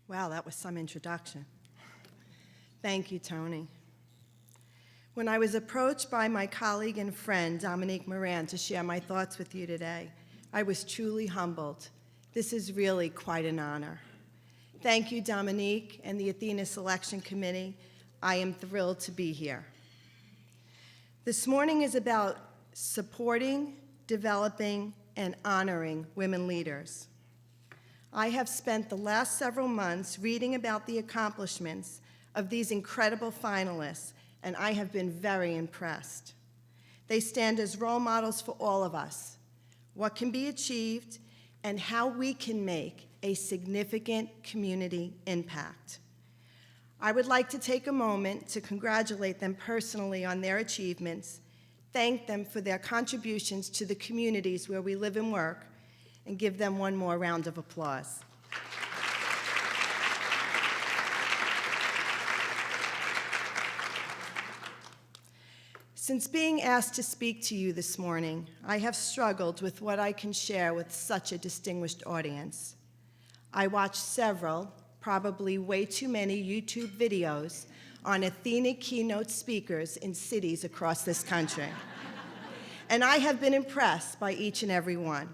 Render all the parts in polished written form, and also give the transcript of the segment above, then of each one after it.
Wow, that was some introduction. Thank you, Tony. When I was approached by my colleague and friend, Dominique Moran, to share my thoughts with you today, I was truly humbled. This is really quite an honor. Thank you, Dominique and the Athena Selection Committee. I am thrilled to be here. This morning is about supporting, developing, and honoring women leaders. I have spent the last several months reading about the accomplishments of these incredible finalists, and I have been very impressed. They stand as role models for all of us, what can be achieved, and how we can make a significant community impact. I would like to take a moment to congratulate them personally on their achievements, thank them for their contributions to the communities where we live and work, and give them one more round of applause. Since being asked to speak to you this morning, I have struggled with what I can share with such a distinguished audience. I watched several, probably way too many YouTube videos on Athena keynote speakers in cities across this country. And I have been impressed by each and every one.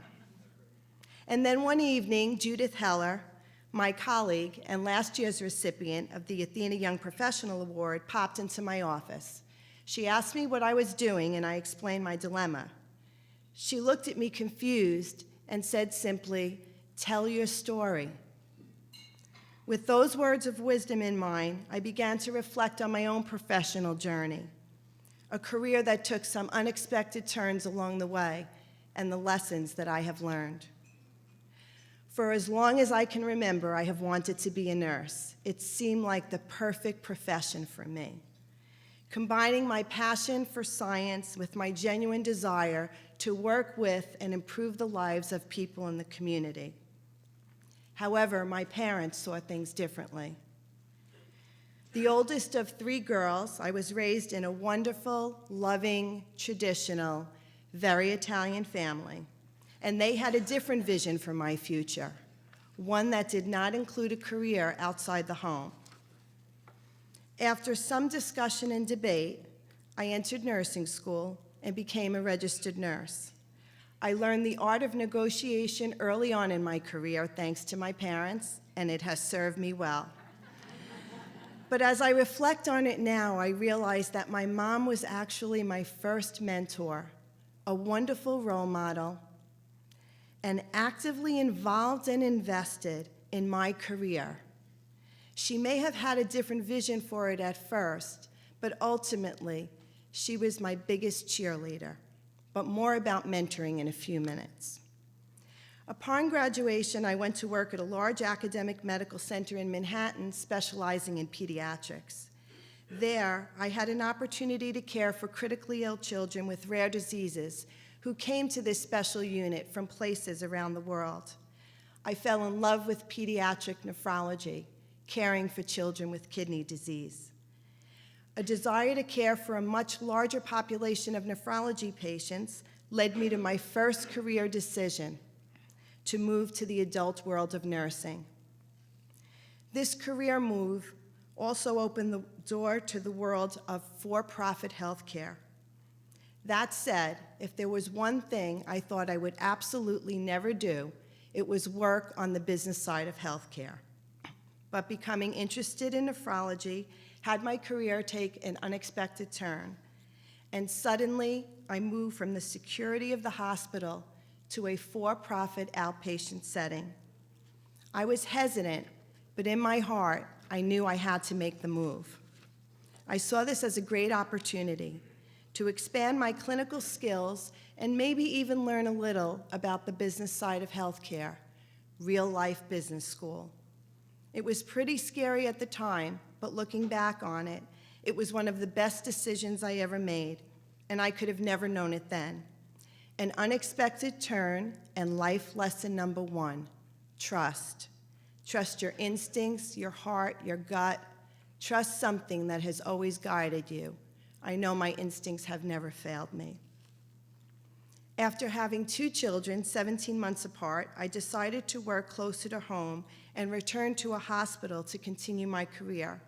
And then one evening, Judith Heller, my colleague and last year's recipient of the Athena Young Professional Award, popped into my office. She asked me what I was doing, and I explained my dilemma. She looked at me confused and said simply, "Tell your story." With those words of wisdom in mind, I began to reflect on my own professional journey, a career that took some unexpected turns along the way, and the lessons that I have learned. For as long as I can remember, I have wanted to be a nurse. It seemed like the perfect profession for me, combining my passion for science with my genuine desire to work with and improve the lives of people in the community. However, my parents saw things differently. The oldest of 3 girls, I was raised in a wonderful, loving, traditional, very Italian family. And they had a different vision for my future, one that did not include a career outside the home. After some discussion and debate, I entered nursing school and became a registered nurse. I learned the art of negotiation early on in my career, thanks to my parents, and it has served me well. But as I reflect on it now, I realize that my mom was actually my first mentor, a wonderful role model, and actively involved and invested in my career. She may have had a different vision for it at first, but ultimately, she was my biggest cheerleader. But more about mentoring in a few minutes. Upon graduation, I went to work at a large academic medical center in Manhattan, specializing in pediatrics. There, I had an opportunity to care for critically ill children with rare diseases who came to this special unit from places around the world. I fell in love with pediatric nephrology, caring for children with kidney disease. A desire to care for a much larger population of nephrology patients led me to my first career decision, to move to the adult world of nursing. This career move also opened the door to the world of for-profit healthcare. That said, if there was one thing I thought I would absolutely never do, it was work on the business side of healthcare. But becoming interested in nephrology had my career take an unexpected turn, and suddenly I moved from the security of the hospital to a for-profit outpatient setting. I was hesitant, but in my heart, I knew I had to make the move. I saw this as a great opportunity to expand my clinical skills and maybe even learn a little about the business side of healthcare, real-life business school. It was pretty scary at the time, but looking back on it, it was one of the best decisions I ever made, and I could have never known it then. An unexpected turn and life lesson number 1, trust. Trust your instincts, your heart, your gut. Trust something that has always guided you. I know my instincts have never failed me. After having 2 children, 17 months apart, I decided to work closer to home and return to a hospital to continue my career.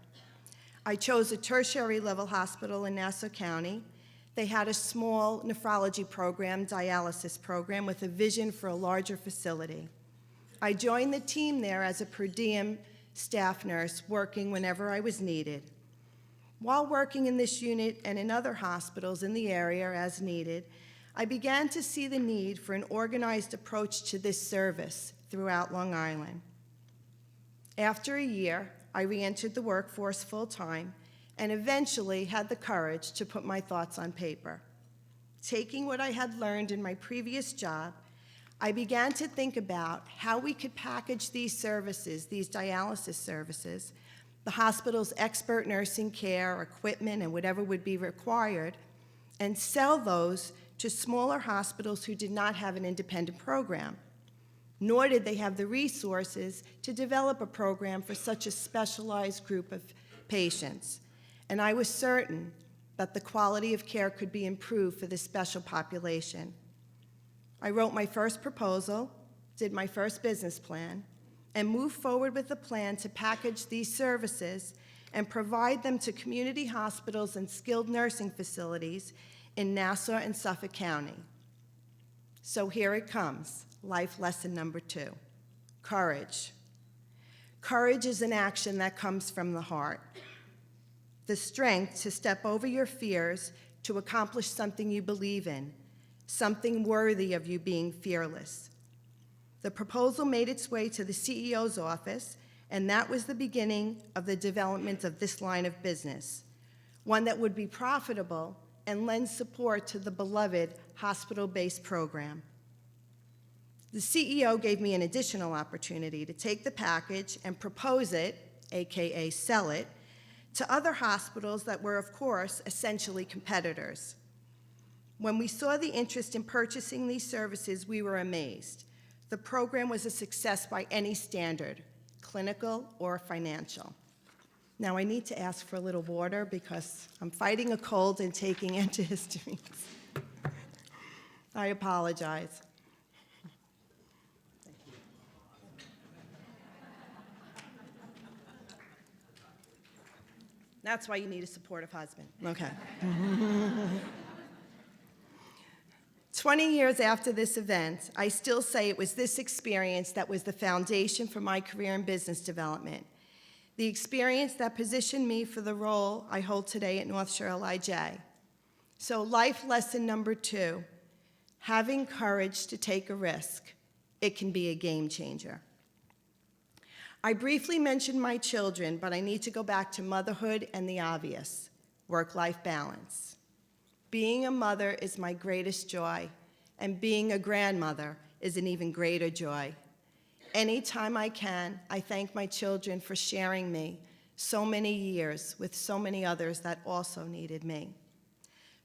I chose a tertiary level hospital in Nassau County. They had a small nephrology program, dialysis program, with a vision for a larger facility. I joined the team there as a per diem staff nurse, working whenever I was needed. While working in this unit and in other hospitals in the area as needed, I began to see the need for an organized approach to this service throughout Long Island. After a year, I re-entered the workforce full-time and eventually had the courage to put my thoughts on paper. Taking what I had learned in my previous job, I began to think about how we could package these services, these dialysis services, the hospital's expert nursing care, equipment, and whatever would be required, and sell those to smaller hospitals who did not have an independent program, nor did they have the resources to develop a program for such a specialized group of patients. And I was certain that the quality of care could be improved for this special population. I wrote my first proposal, did my first business plan, and moved forward with a plan to package these services and provide them to community hospitals and skilled nursing facilities in Nassau and Suffolk County. So here it comes, life lesson number 2, courage. Courage is an action that comes from the heart. The strength to step over your fears to accomplish something you believe in, something worthy of you being fearless. The proposal made its way to the CEO's office, and that was the beginning of the development of this line of business, one that would be profitable and lend support to the beloved hospital-based program. The CEO gave me an additional opportunity to take the package and propose it, AKA sell it, to other hospitals that were, of course, essentially competitors. When we saw the interest in purchasing these services, we were amazed. The program was a success by any standard, clinical or financial. Now I need to ask for a little water because I'm fighting a cold and taking antihistamines. I apologize. That's why you need a supportive husband. Okay. 20 years after this event, I still say it was this experience that was the foundation for my career in business development. The experience that positioned me for the role I hold today at NSLIJ. So life lesson number 2, having courage to take a risk. It can be a game changer. I briefly mentioned my children, but I need to go back to motherhood and the obvious, work-life balance. Being a mother is my greatest joy, and being a grandmother is an even greater joy. Anytime I can, I thank my children for sharing me so many years with so many others that also needed me.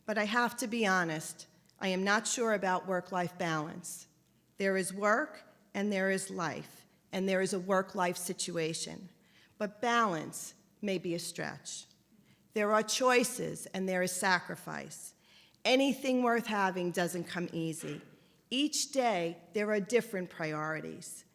But I have to be honest, I am not sure about work-life balance. There is work and there is life, and there is a work-life situation. But balance may be a stretch. There are choices and there is sacrifice. Anything worth having doesn't come easy. Each day, there are different priorities.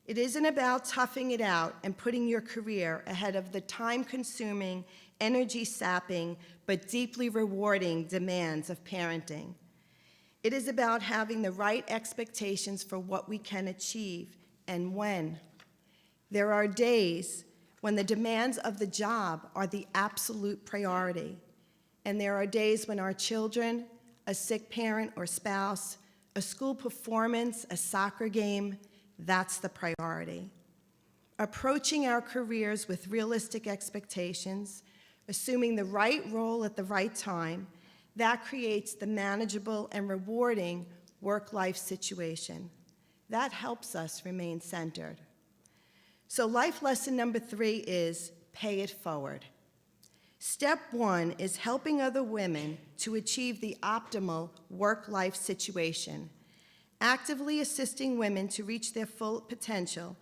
It isn't about toughing it out and putting your career ahead of the time-consuming, energy-sapping, but deeply rewarding demands of parenting. It is about having the right expectations for what we can achieve and when. There are days when the demands of the job are the absolute priority, and there are days when our children, a sick parent or spouse, a school performance, a soccer game, that's the priority. Approaching our careers with realistic expectations, assuming the right role at the right time, that creates the manageable and rewarding work-life situation. That helps us remain centered. So life lesson number 3 is pay it forward. Step 1 is helping other women to achieve the optimal work-life situation. Actively assisting women to reach their full potential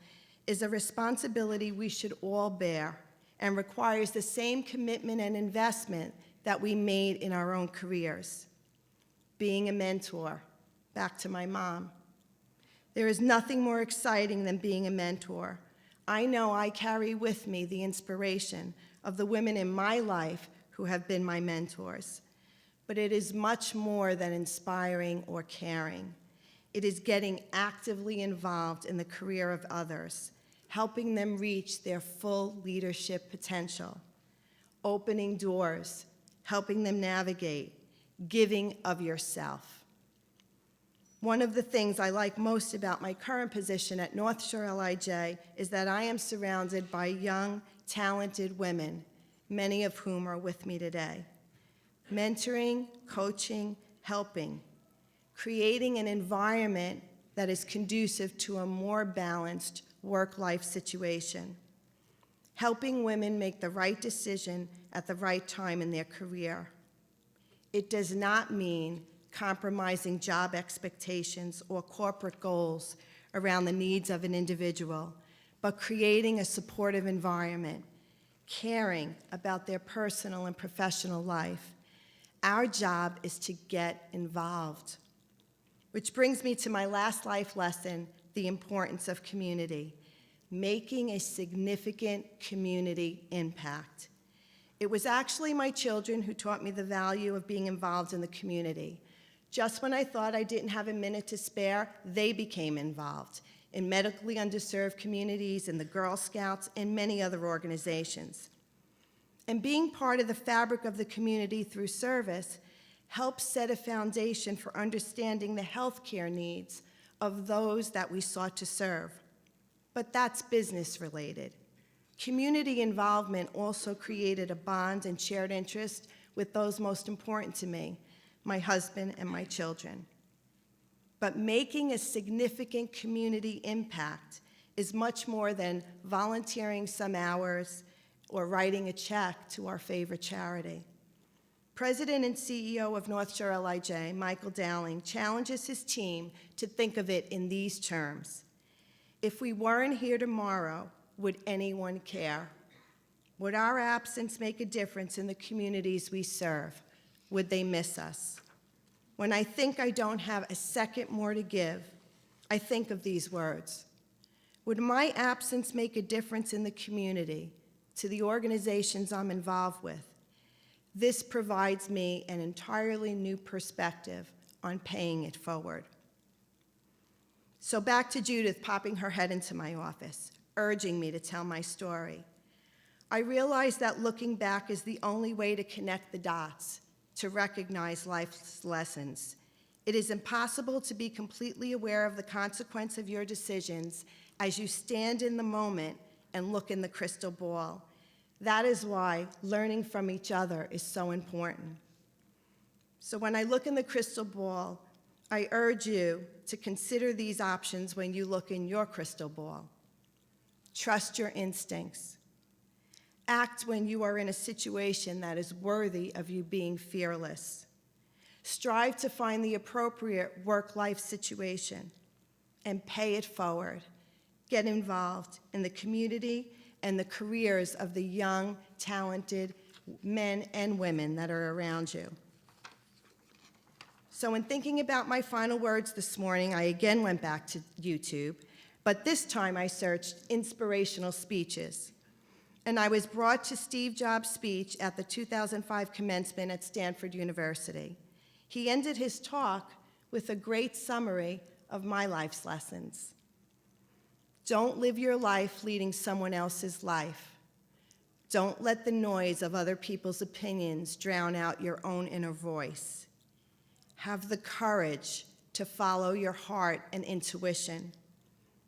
is a responsibility we should all bear and requires the same commitment and investment that we made in our own careers. Being a mentor, Back to my mom. There is nothing more exciting than being a mentor. I know I carry with me the inspiration of the women in my life who have been my mentors. But it is much more than inspiring or caring. It is getting actively involved in the career of others, helping them reach their full leadership potential, opening doors, helping them navigate, giving of yourself. One of the things I like most about my current position at North Shore LIJ is that I am surrounded by young, talented women, many of whom are with me today. Mentoring, coaching, helping, creating an environment that is conducive to a more balanced work-life situation, helping women make the right decision at the right time in their career. It does not mean compromising job expectations or corporate goals around the needs of an individual, but creating a supportive environment, caring about their personal and professional life. Our job is to get involved. Which brings me to my last life lesson, the importance of community, making a significant community impact. It was actually my children who taught me the value of being involved in the community. Just when I thought I didn't have a minute to spare, they became involved in medically underserved communities, in the Girl Scouts, and many other organizations. And being part of the fabric of the community through service helps set a foundation for understanding the healthcare needs of those that we sought to serve. But that's business related. Community involvement also created a bond and shared interest with those most important to me, my husband and my children. But making a significant community impact is much more than volunteering some hours or writing a check to our favorite charity. President and CEO of North Shore LIJ, Michael Dowling, challenges his team to think of it in these terms. If we weren't here tomorrow, would anyone care? Would our absence make a difference in the communities we serve? Would they miss us? When I think I don't have a second more to give, I think of these words. Would my absence make a difference in the community, to the organizations I'm involved with? This provides me an entirely new perspective on paying it forward. So back to Judith popping her head into my office, urging me to tell my story. I realized that looking back is the only way to connect the dots, to recognize life's lessons. It is impossible to be completely aware of the consequence of your decisions as you stand in the moment and look in the crystal ball. That is why learning from each other is so important. So when I look in the crystal ball, I urge you to consider these options when you look in your crystal ball. Trust your instincts. Act when you are in a situation that is worthy of you being fearless. Strive to find the appropriate work-life situation and pay it forward. Get involved in the community and the careers of the young, talented men and women that are around you. So in thinking about my final words this morning, I again went back to YouTube, but this time I searched inspirational speeches. And I was brought to Steve Jobs' speech at the 2005 commencement at Stanford University. He ended his talk with a great summary of my life's lessons. Don't live your life leading someone else's life. Don't let the noise of other people's opinions drown out your own inner voice. Have the courage to follow your heart and intuition.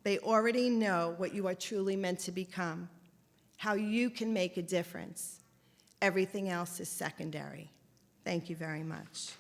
They already know what you are truly meant to become, how you can make a difference. Everything else is secondary. Thank you very much.